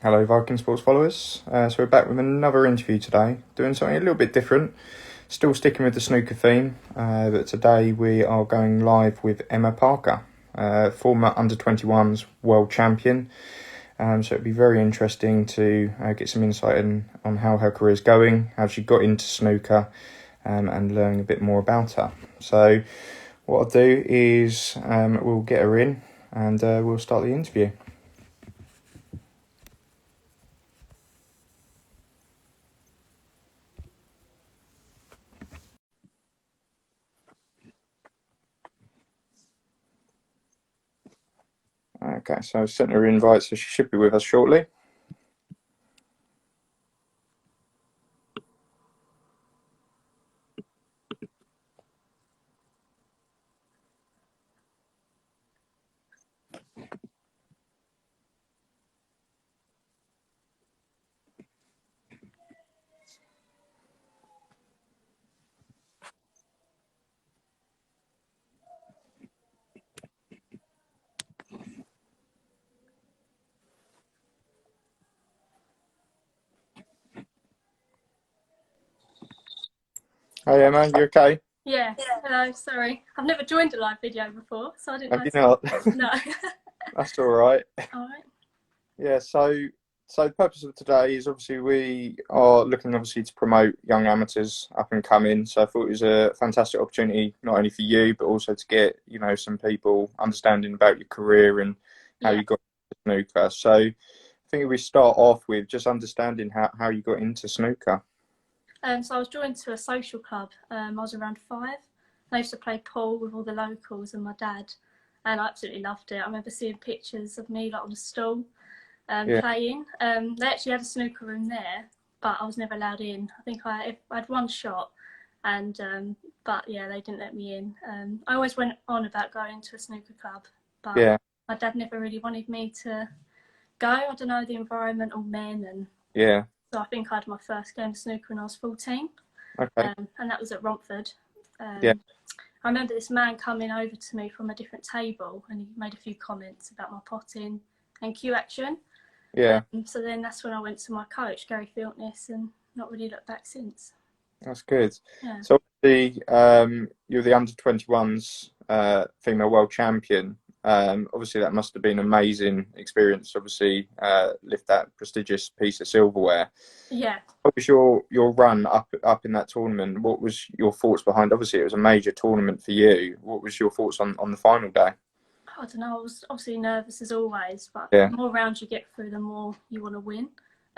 Hello, Viking sports followers. So we're back with another interview today, doing something a little bit different. Still sticking with the snooker theme, but today we are going live with Emma Parker, former under-21s world champion. So it'd be very interesting to get some insight on how her career is going, how she got into snooker, and learn a bit more about her. So what I'll do is we'll get her in and we'll start the interview. Okay, so I've sent her an invite, so she should be with us shortly. Hi Emma, you okay? Yeah, hello, sorry. I've never joined a live video before, so I didn't Have know. you not? No. That's all right. All right. Yeah, so the purpose of today is obviously we are looking obviously to promote young amateurs up and coming. So I thought it was a fantastic opportunity, not only for you, but also to get, some people understanding about your career and how Yeah. you got into snooker. So I think if we start off with just understanding how you got into snooker. So I was joined to a social club. I was around 5. I used to play pool with all the locals and my dad, and I absolutely loved it. I remember seeing pictures of me like on a stool Yeah, playing. They actually had a snooker room there, but I was never allowed in. I think I had one shot, and but yeah, they didn't let me in. I always went on about going to a snooker club, but yeah, my dad never really wanted me to go. I don't know, the environment, all men, and yeah. so I think I had my first game of snooker when I was 14, Okay. and that was at Romford. Yeah, I remember this man coming over to me from a different table, and he made a few comments about my potting and cue action. yeah. So then that's when I went to my coach, Gary Filtness, and not really looked back since. That's good. Yeah. So obviously, you're the under-21s female world champion. Obviously, that must have been an amazing experience. Obviously, lift that prestigious piece of silverware. Yeah. What was your run up in that tournament? What was your thoughts behind? Obviously, it was a major tournament for you. What was your thoughts on the final day? I don't know, I was obviously nervous as always, but Yeah, the more rounds you get through, the more you want to win.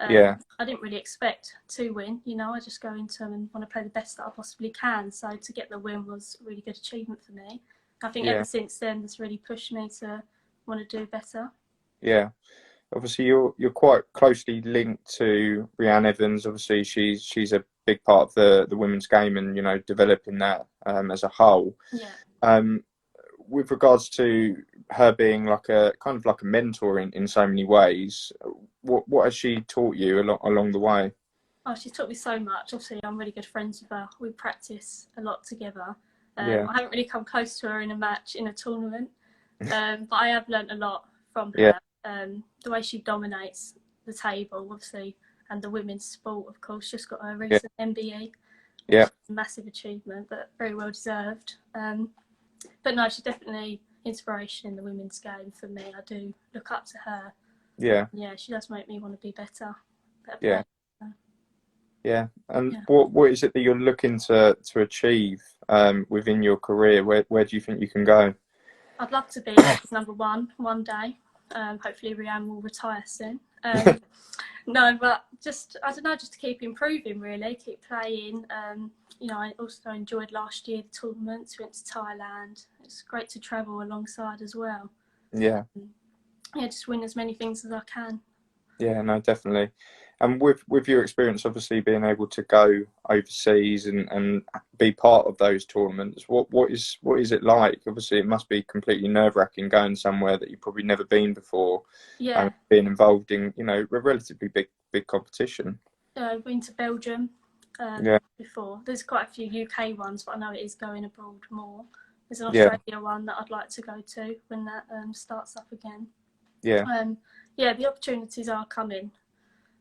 yeah, I didn't really expect to win, I just go into them and want to play the best that I possibly can. So to get the win was a really good achievement for me. I think ever yeah, since then, it's really pushed me to want to do better. yeah. Obviously, you're quite closely linked to Rhiannon Evans. Obviously, she's a big part of the women's game and developing that as a whole. Yeah. Um, with regards to her being like a kind of like a mentor in so many ways, what has she taught you along the way? Oh, she's taught me so much. Obviously, I'm really good friends with her. We practice a lot together. Yeah, I haven't really come close to her in a match, in a tournament, but I have learnt a lot from yeah, her. The way she dominates the table, obviously, and the women's sport, of course. She's got a yeah, recent MBE, which yeah, is a massive achievement, but very well deserved. But no, she's definitely inspiration in the women's game for me. I do look up to her. yeah, Yeah, she does make me want to be better yeah, player. yeah. And Yeah. what is it that you're looking to achieve within your career? Where do you think you can go? I'd love to be number one day. Hopefully, Rianne will retire soon. No, but just I don't know, just to keep improving, really, keep playing. I also enjoyed last year the tournaments. Went to Thailand. It's great to travel alongside as well. Yeah. Yeah, just win as many things as I can. Yeah, no, definitely. And with your experience, obviously being able to go overseas and be part of those tournaments, what is it like? Obviously, it must be completely nerve-wracking going somewhere that you've probably never been before, and Yeah, being involved in a relatively big competition. I've been to Belgium Yeah, before. There's quite a few UK ones, but I know it is going abroad more. There's an yeah, Australia one that I'd like to go to when that starts up again. yeah, Um, yeah, the opportunities are coming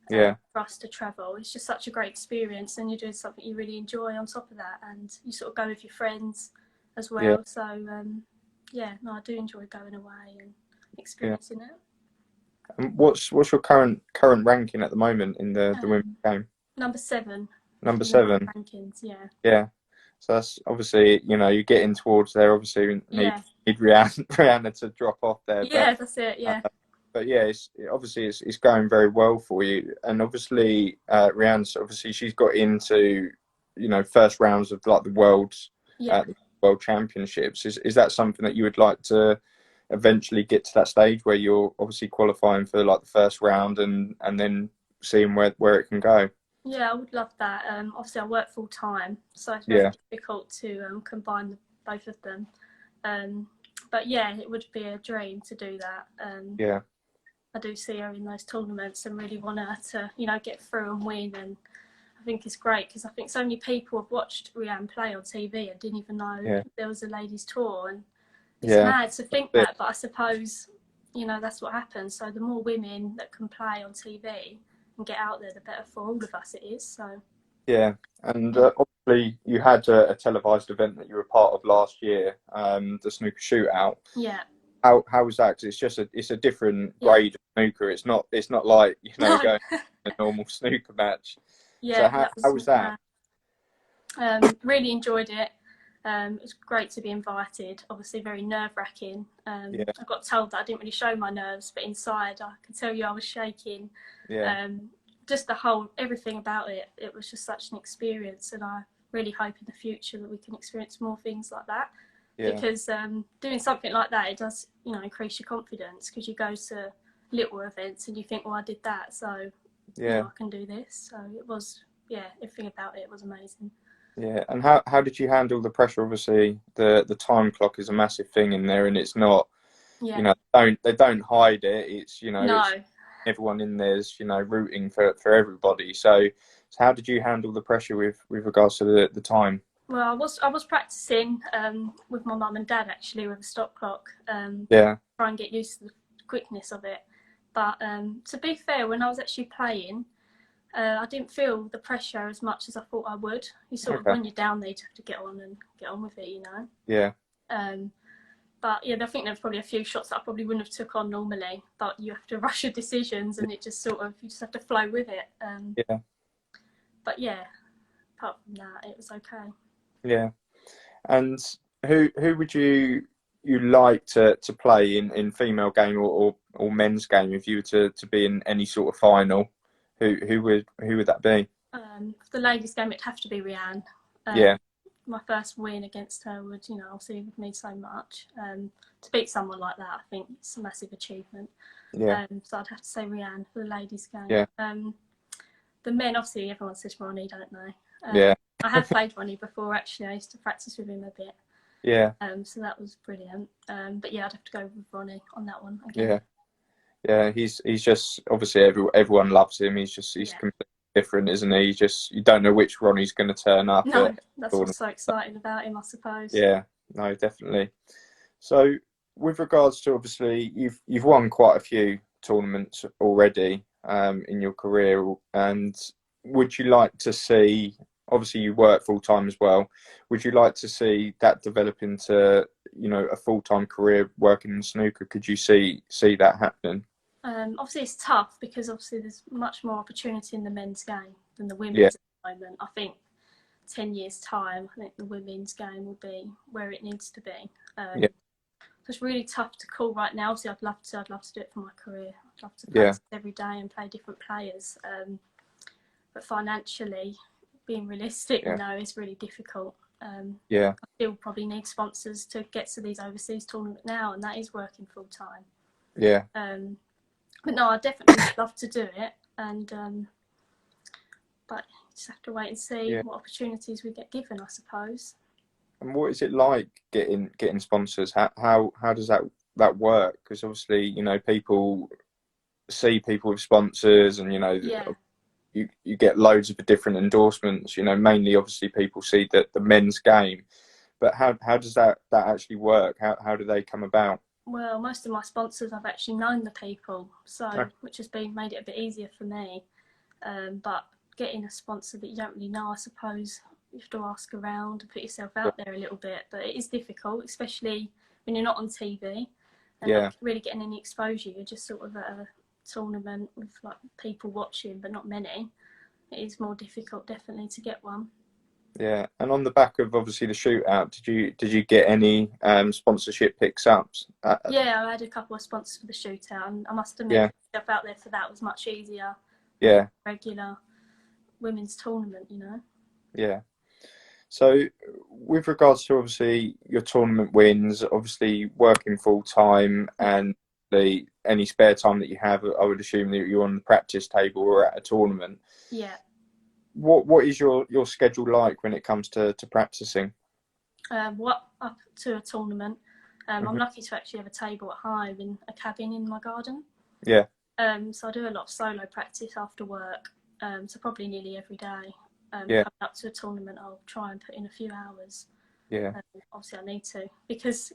Yeah, for us to travel. It's just such a great experience, and you're doing something you really enjoy on top of that, and you sort of go with your friends as yeah, well. So yeah, no, I do enjoy going away and yeah. experiencing it. And what's your current ranking at the moment in the women's Um, game? Number 7 Number in the world 7. rankings. Yeah, Yeah. So that's obviously, you're getting towards there. Obviously, we need yeah, Rihanna, Rihanna to drop off there, yeah. That's it. uh, Yeah, but yeah, obviously it's going very well for you. And obviously, Rihanna's obviously she's got into first rounds of like yeah. the world championships. Is that something that you would like to eventually get to that stage where you're obviously qualifying for like the first round and then seeing where it can go? Yeah, I would love that. Obviously, I work full time, so it's very Yeah, difficult to combine both of them. Um, but yeah, it would be a dream to do that. yeah, I do see her in those tournaments and really want her to, get through and win. And I think it's great because I think so many people have watched Rianne play on TV and didn't even know yeah, there was a ladies' tour. And it's yeah. mad to think That's that, but I suppose, that's what happens. So the more women that can play on TV and get out there, the better for all of us it is. So Yeah, and yeah, obviously you had a televised event that you were part of last year, the snooker shootout. yeah, How was that? 'Cause it's a different yeah. grade of snooker. It's not like No, going to a normal snooker match. So yeah, how that how was was that? mad. Really enjoyed it. It was great to be invited. Obviously, very nerve-wracking. Yeah, I got told that I didn't really show my nerves, but inside, I can tell you I was shaking. yeah, Just everything about it. It was just such an experience, and I really hope in the future that we can experience more things like that. yeah, Because doing something like that, it does, increase your confidence because you go to little events and you think, well, I did that, so yeah, I can do this. So it was, yeah, everything about it was amazing. yeah. And how did you handle the pressure? Obviously, the time clock is a massive thing in there, and it's not. Yeah. They don't hide it. It's No. everyone in there's rooting for everybody. So how did you handle the pressure with regards to the time? Well, I was practicing with my mum and dad actually with a stop clock, Yeah, try and get used to the quickness of it. But to be fair, when I was actually playing, I didn't feel the pressure as much as I thought I would. You sort of, okay, when you're down there, you have to get on and get on with it. yeah, Um, but yeah, I think there's probably a few shots that I probably wouldn't have took on normally. But you have to rush your decisions, and it just you just have to flow with it. yeah, But yeah, apart from that, it was okay. yeah. And who would you like to play in female game or men's game if you were to be in any sort of final? Who would that be? For the ladies' game, it'd have to be Rianne. Yeah, My first win against her would, obviously would mean so much. To beat someone like that, I think it's a massive achievement. yeah, So I'd have to say Rianne for the ladies' game. yeah, The men, obviously, everyone says Ronnie, don't they? yeah, I have played Ronnie before, actually. I used to practice with him a bit. yeah, So that was brilliant. But yeah, I'd have to go with Ronnie on that one again. yeah. Yeah, he's just obviously everyone loves him. He's Yeah. completely different, isn't he? You don't know which Ronnie's going to turn up No, at that's tournament. what's so exciting about him, I suppose. Yeah, no, definitely. So, with regards to obviously you've won quite a few tournaments already in your career, and would you like to see? Obviously, you work full time as well. Would you like to see that develop into a full time career working in snooker? Could you see that happening? Obviously, it's tough because obviously there's much more opportunity in the men's game than the Yeah, women's at the moment. I think 10 years' time, I think the women's game will be where it needs to be. yeah, So it's really tough to call right now. Obviously, I'd love to do it for my career. I'd love to yeah, practice every day and play different players. But financially, being realistic, yeah, it's really difficult. yeah. I still probably need sponsors to get to these overseas tournaments now, and that is working full time. Yeah, But no, I definitely would love to do it, and but you just have to wait and see yeah. what opportunities we get given, I suppose. And what is it like getting sponsors? How does that work? Because obviously, people see people with sponsors, and Yeah. you get loads of different endorsements. Mainly obviously people see the men's game, but how does that actually work? How do they come about? Well, most of my sponsors I've actually known the people, so Okay. which has been made it a bit easier for me. But getting a sponsor that you don't really know, I suppose you have to ask around and put yourself Yeah. out there a little bit. But it is difficult, especially when you're not on TV and Yeah. not really getting any exposure. You're just sort of at a tournament with like people watching, but not many. It is more difficult, definitely, to get one. Yeah. And on the back of obviously the shootout, did you get any sponsorship picks ups? Yeah, I had a couple of sponsors for the shootout, and I must admit, Yeah. putting myself out there for that was much easier than Yeah. a regular women's tournament, you know. Yeah. So, with regards to obviously your tournament wins, obviously working full time Yeah, and any spare time that you have, I would assume that you're on the practice table or at a tournament. yeah. What is your schedule like when it comes to practicing? What up to a tournament? I'm Hmm. lucky to actually have a table at home in a cabin in my garden. Yeah. So I do a lot of solo practice after work. So probably nearly every day. Yeah. Coming up to a tournament, I'll try and put in a few hours. Yeah. Obviously, I need to because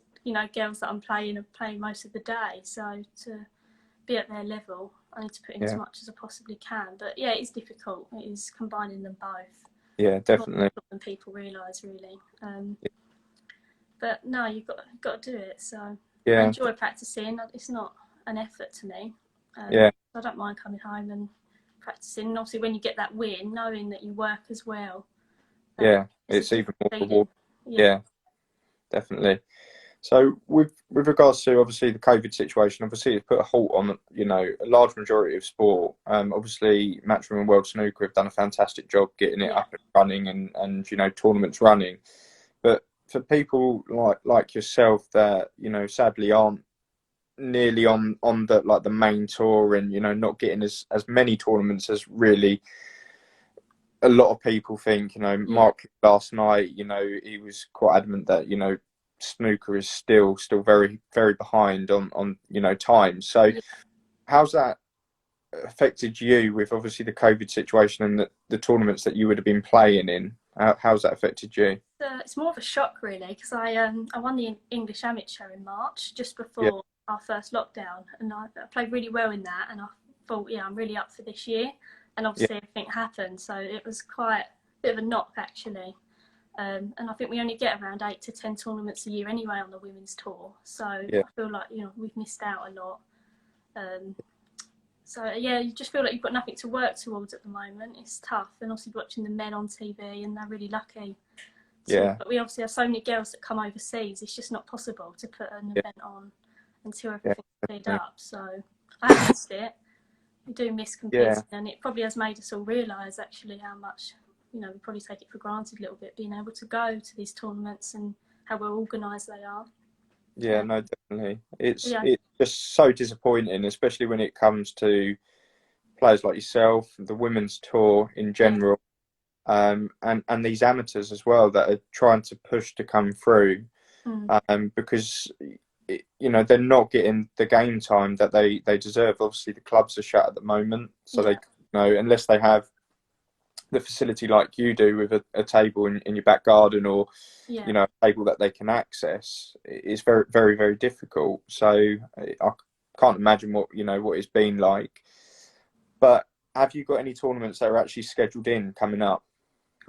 girls that I'm playing are playing most of the day. So to be at their level, I need to put in as Yeah. much as I possibly can. But yeah, it's difficult. It is combining them both. Yeah. More Definitely. than people realise, really. But no, you've got to do it. So I Yeah. enjoy practicing. It's not an effort to me. Yeah. I don't mind coming home and practicing. And obviously, when you get that win, knowing that you work as well, Yeah. it's a It's even different more feeling. rewarding. Yeah, Yeah. Definitely. So with regards to obviously the COVID situation, obviously it's put a halt on a large majority of sport. Obviously Matchroom and World Snooker have done a fantastic job getting it yeah, up and running and tournaments running. But for people like yourself that sadly aren't nearly on the main tour and not getting as many tournaments as really a lot of people think. yeah, Mark last night, he was quite adamant that snooker is still very very behind on time. So yeah. how's that affected you with obviously the COVID situation and the tournaments that you would have been playing in? How's that affected you? It's more of a shock really because I won the English Amateur in March just Yeah, before our first lockdown, and I played really well in that. And I thought, yeah, I'm really up for this year. And yeah, obviously everything happened, so it was quite a bit of a knock actually. And I think we only get around 8 to 10 tournaments a year anyway on the women's tour. So yeah, I feel like we've missed out a lot. Um, so yeah, you just feel like you've got nothing to work towards at the moment. It's tough, and obviously watching the men on TV, and they're really lucky to. yeah, But we obviously have so many girls that come overseas. It's just not possible to put an yeah, event on until yeah, everything's cleared definitely. up. So I have missed it. We do miss Yeah, competing, and it probably has made us all realise actually how much we probably take it for granted a little bit, being able to go to these tournaments and how well organised they are. yeah, no, definitely. It's Yeah, it's just so disappointing, especially when it comes to players like yourself, the women's tour in yeah, general, and these amateurs as well that are trying to push to come through, mm, because they're not getting the game time that they deserve. Obviously, the clubs are shut at the moment, so they yeah, unless they have the facility like you do with a table in your back garden or yeah. a table that they can access, it's very very very difficult. So I can't imagine what it's been like. But have you got any tournaments that are actually scheduled in coming up?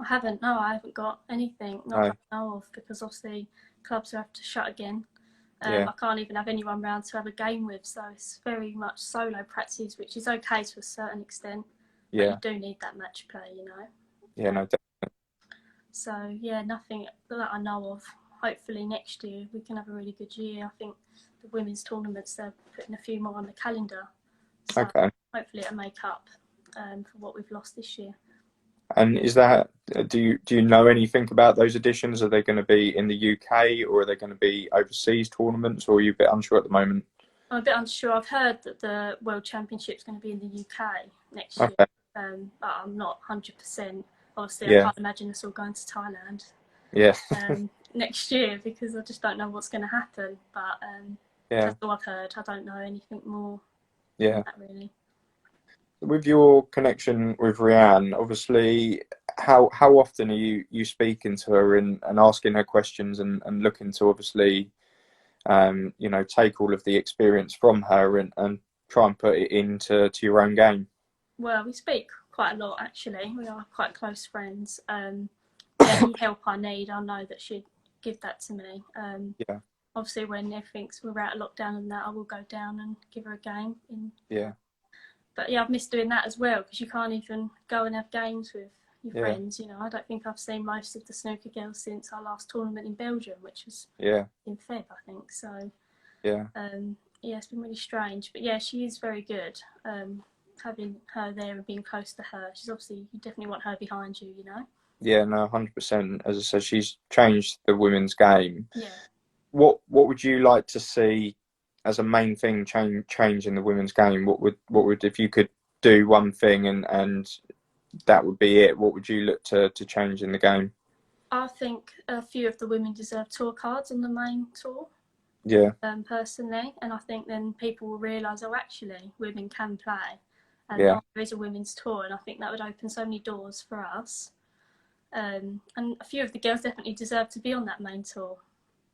I haven't. No, I haven't got anything. Not No. that I know of, because obviously clubs have to shut again. Yeah. I can't even have anyone round to have a game with, so it's very much solo practice, which is okay to a certain extent, but you Yeah. do need that match play. Yeah. Uh, No. so yeah, nothing that I know of. Hopefully next year we can have a really good year. I think the women's tournaments, they're putting a few more on the calendar, so Okay. hopefully it'll make up for what we've lost this year. And is that do you know anything about those editions? Are they going to be in the UK or are they going to be overseas tournaments, or are you a bit unsure at the moment? I'm a bit unsure. I've heard that the World Championship's going to be in the UK next year, Okay. but I'm not 100%. Obviously, I Yeah. can't imagine us all going to Thailand Yeah. next year because I just don't know what's going to happen. But Yeah. that's all I've heard. I don't know anything more than Yeah. that, really. With your connection with Rianne, obviously, how often are you speaking to her and asking her questions and looking to obviously you know, take all of the experience from her and try and put it into your own game? Well, we speak quite a lot actually. We are quite close friends. Any help I need, I know that she'd give that to me. Yeah, Obviously, when we're out of lockdown and that, I will go down and give her a game. yeah, But yeah, I've missed doing that as well because you can't even go and have games with your yeah, friends. You know, I don't think I've seen most of the snooker girls since our last tournament in Belgium, which was yeah, in Feb, I think. So yeah, yeah, it's been really strange. But yeah, she is very good. Having her there and being close to her, she's obviously, you definitely want her behind you. You know. yeah. No, 100%. As I said, she's changed the women's game. Yeah. What would you like to see as a main thing change in the women's game? What would if you could do one thing and that would be it? What would you look to change in the game? I think a few of the women deserve tour cards on the main tour. Yeah, Personally, and I think then people will realise, oh, actually, women can play, and yeah, there is a women's tour, and I think that would open so many doors for us. And a few of the girls definitely deserve to be on that main tour.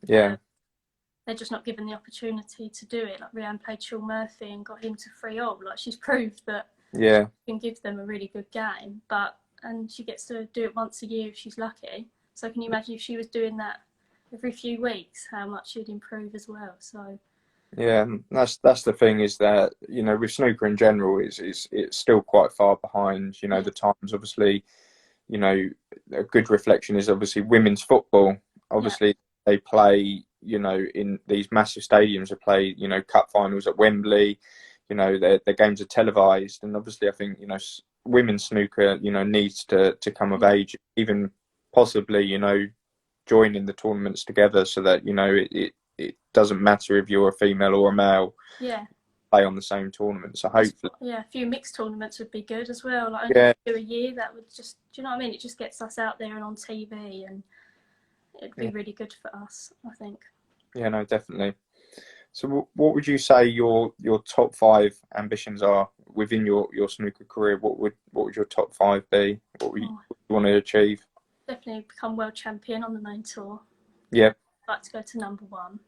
yeah, They're just not given the opportunity to do it. Like Rhiannon played Sean Murphy and got him to 3-all. Like she's proved that yeah, she can give them a really good game, and she gets to do it once a year if she's lucky. So can you imagine if she was doing that every few weeks, how much she'd improve as well? So yeah. And that's the thing, is that, you know, with snooker in general, is it's still quite far behind. You know, yeah, the times, obviously, you know, a good reflection is obviously women's football. yeah, Obviously, they play, you know, in these massive stadiums. They play, you know, cup finals at Wembley. You know, their games are televised, and obviously, I think, you know, women's snooker, you know, needs to come of yeah, age, even possibly, you know, joining the tournaments together, so that, you know, it doesn't matter if you're a female or a male, yeah. play on the same tournament. So Just, hopefully, yeah, a few mixed tournaments would be good as well. Like only yeah, a few a year, that would just, do you know what I mean? It just gets us out there and on TV, and it'd be yeah, really good for us, I think. yeah, no, definitely. So, what would you say your top five ambitions are within your snooker career? What would your top five be? Oh, What you want to achieve? definitely become world champion on the main tour. Yeah, I'd like to go to number one,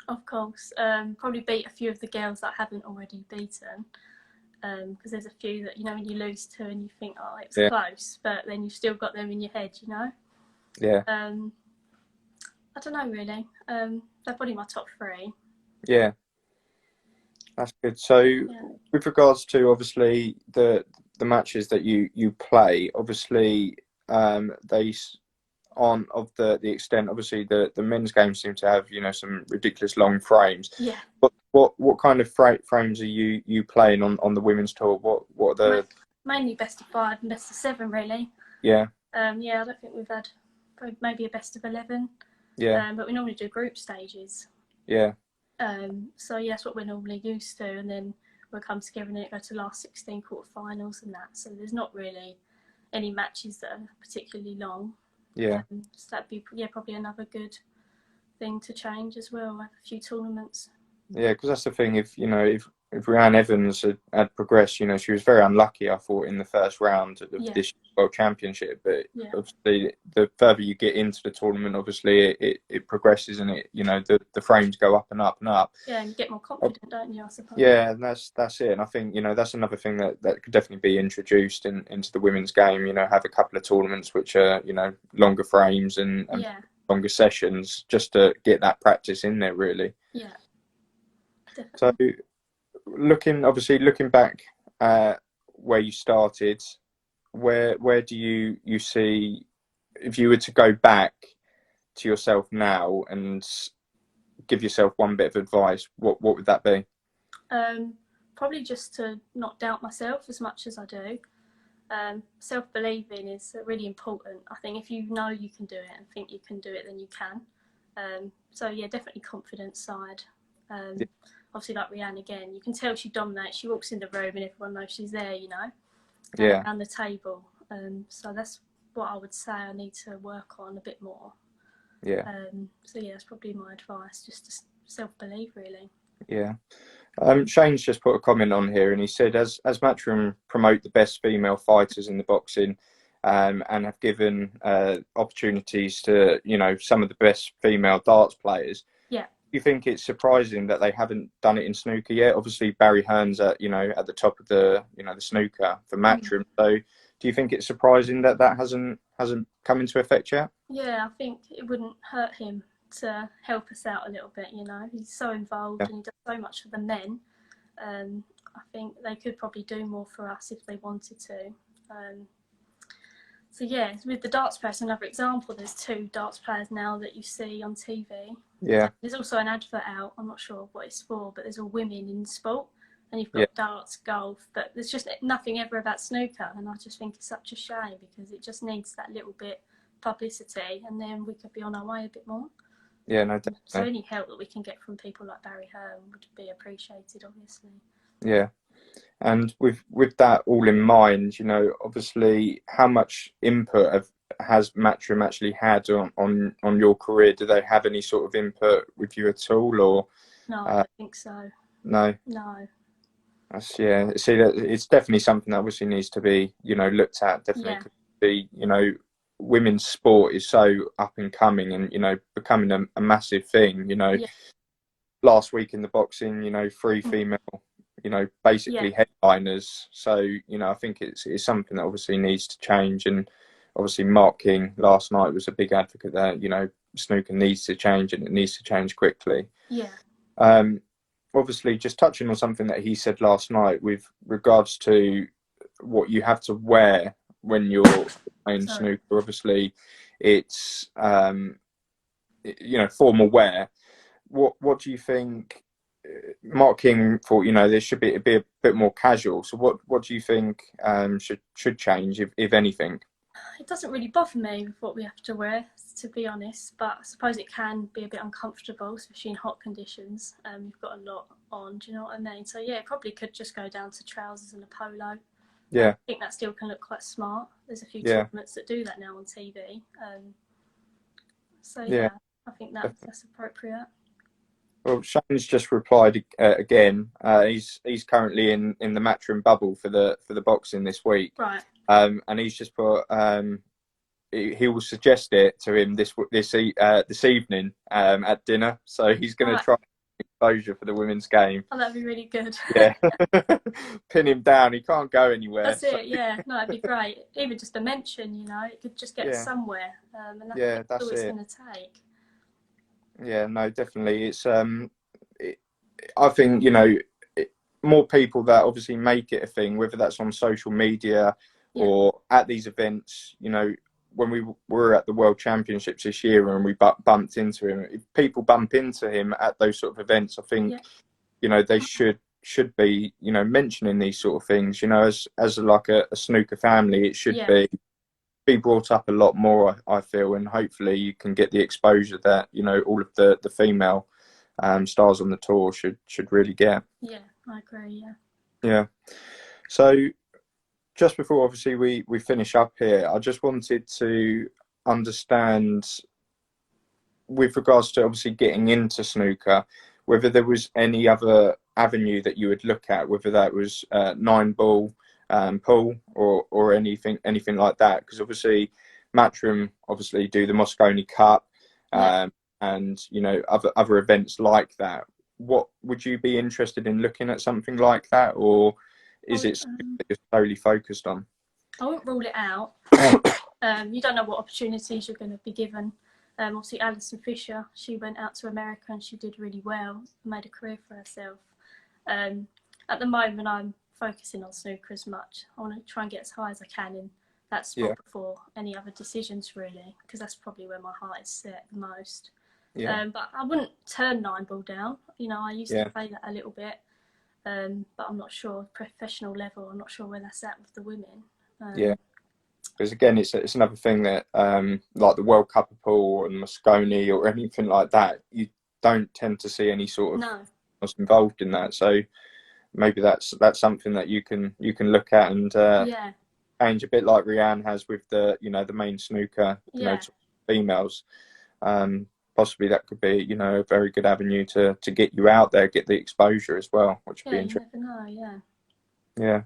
of course. Probably beat a few of the girls that I haven't already beaten. Because there's a few that, you know, when you lose to and you think, oh, it's yeah, close, but then you've still got them in your head, you know. yeah, I don't know really. They're probably my top three. yeah. That's good. So, Yeah, with regards to obviously the matches that you play, obviously, they aren't of the extent. Obviously, the men's games seem to have, you know, some ridiculous long frames. yeah. What kind of frames are you playing on the women's tour? What are the Mainly best of 5 and best of 7, really. yeah, Yeah, I don't think we've had maybe a best of 11, yeah, but we normally do group stages. yeah, So yeah, that's what we're normally used to, and then we'll come together and then it go to last 16 quarterfinals and that. So there's not really any matches that are particularly long. yeah, So that'd be probably another good thing to change as well. Have a few tournaments. yeah? Because that's the thing. If you know, if Rhiannon Evans had progressed, you know, she was very unlucky, I thought, in the first round of Yeah, this World Championship. But yeah, obviously, the further you get into the tournament, obviously it progresses, and it, you know, the frames go up and up and up. yeah, and you get more confident, don't you? I suppose. Yeah, and that's it. And I think, you know, that's another thing that could definitely be introduced into the women's game. You know, have a couple of tournaments which are, you know, longer frames and Yeah, longer sessions, just to get that practice in there, really. yeah, So, definitely. looking back where you started, where do you see, if you were to go back to yourself now and give yourself one bit of advice, what would that be? Probably just to not doubt myself as much as I do. Self-believing is really important. I think if you know you can do it and think you can do it, then you can. So yeah, definitely confidence side. Um, Obviously, like Rhiannon again, you can tell she dominates. She walks in the room and everyone knows she's there, you know, Yeah, around the table. So that's what I would say I need to work on a bit more. yeah, So yeah, that's probably my advice, just to self-believe really. yeah. Shane's just put a comment on here, and he said, as Matchroom promote the best female fighters in the boxing, and have given opportunities to, you know, some of the best female darts players, Yeah. you think it's surprising that they haven't done it in snooker yet? Obviously, Barry Hearn's at the top of the the snooker for Matchroom. So, do you think it's surprising that hasn't come into effect yet? Yeah, I think it wouldn't hurt him to help us out a little bit. He's so involved and he does so much for the men. I think they could probably do more for us if they wanted to. So yeah, with the darts players, another example. There's 2 darts players now that you see on TV. Yeah. There's also an advert out. I'm not sure what it's for, but there's all women in sport, and you've got darts, golf, but there's just nothing ever about snooker. And I just think it's such a shame because it just needs that little bit publicity, and then we could be on our way a bit more. Yeah, no, definitely. So any help that we can get from people like Barry Hearn would be appreciated, obviously. Yeah. And with that all in mind, obviously, how much input has Matchroom actually had on your career? Do they have any sort of input with you at all, or? No, I don't think so. No. No. See, that it's definitely something that obviously needs to be, looked at. Definitely, be, women's sport is so up and coming, and becoming a massive thing. Last week in the boxing, 3 female. Basically headliners. So, I think it's something that obviously needs to change. And obviously Mark King last night was a big advocate that, snooker needs to change and it needs to change quickly. Yeah. Obviously, just touching on something that he said last night with regards to what you have to wear when you're playing snooker. Obviously, it's, formal wear. What do you think? Mark King thought, there should be a bit more casual. So what do you think should change, if anything? It doesn't really bother me with what we have to wear, to be honest, but I suppose it can be a bit uncomfortable, especially in hot conditions. You've got a lot on, do you know what I mean? So yeah, it probably could just go down to trousers and a polo. Yeah. I think that still can look quite smart. There's a few tournaments that do that now on TV. So yeah, I think that's appropriate. Well, Shane's just replied again. He's currently in the Matchroom bubble for the boxing this week. Right. And he's just put he will suggest it to him this evening at dinner. So he's going to try exposure for the women's game. Oh, that'd be really good. Yeah. Pin him down. He can't go anywhere. That's it. Yeah. No, it'd be great. Even just a mention, it could just get us somewhere. And that's all it's going to take. Yeah, no, definitely. It's I think more people that obviously make it a thing, whether that's on social media or at these events. When we were at the World Championships this year and we bumped into him, if people bump into him at those sort of events, I think they should be mentioning these sort of things. As like a snooker family, it should be brought up a lot more, I feel, and hopefully you can get the exposure that all of the female stars on the tour should really get. Yeah, I agree. Yeah. So just before obviously we finish up here, I just wanted to understand, with regards to obviously getting into snooker, whether there was any other avenue that you would look at, whether that was 9-ball, pool or anything like that, because obviously Matchroom obviously do the Moscone Cup and other events like that. What would you be interested in looking at something like that, or is it solely focused on? I won't rule it out. You don't know what opportunities you're going to be given. Obviously Alison Fisher, she went out to America and she did really well, made a career for herself. At the moment I'm focusing on snooker as much. I want to try and get as high as I can in that sport before any other decisions, really, because that's probably where my heart is set the most. But I wouldn't turn 9-ball down. I used to play that a little bit, but I'm not sure, professional level, I'm not sure where that's at with the women. Because again, it's another thing that like the World Cup of pool and Moscone or anything like that, you don't tend to see any sort of involved in that. So maybe that's something that you can look at and change, a bit like Rianne has with the the main snooker females. Possibly that could be a very good avenue to get you out there, get the exposure as well, which would be interesting. You never know, yeah.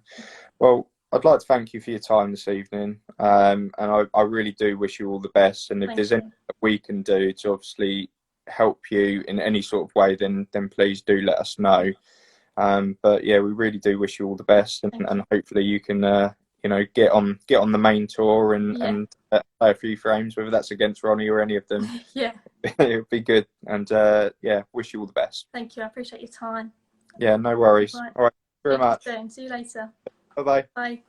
Well, I'd like to thank you for your time this evening, and I really do wish you all the best. And if there's anything that we can do to obviously help you in any sort of way, then please do let us know. But yeah, we really do wish you all the best, and hopefully you can get on the main tour and play a few frames, whether that's against Ronnie or any of them. Yeah. It would be good, and yeah, wish you all the best. Thank you. I appreciate your time. Yeah, no worries. Right. All right, very much. Soon. See you later. Bye bye. Bye.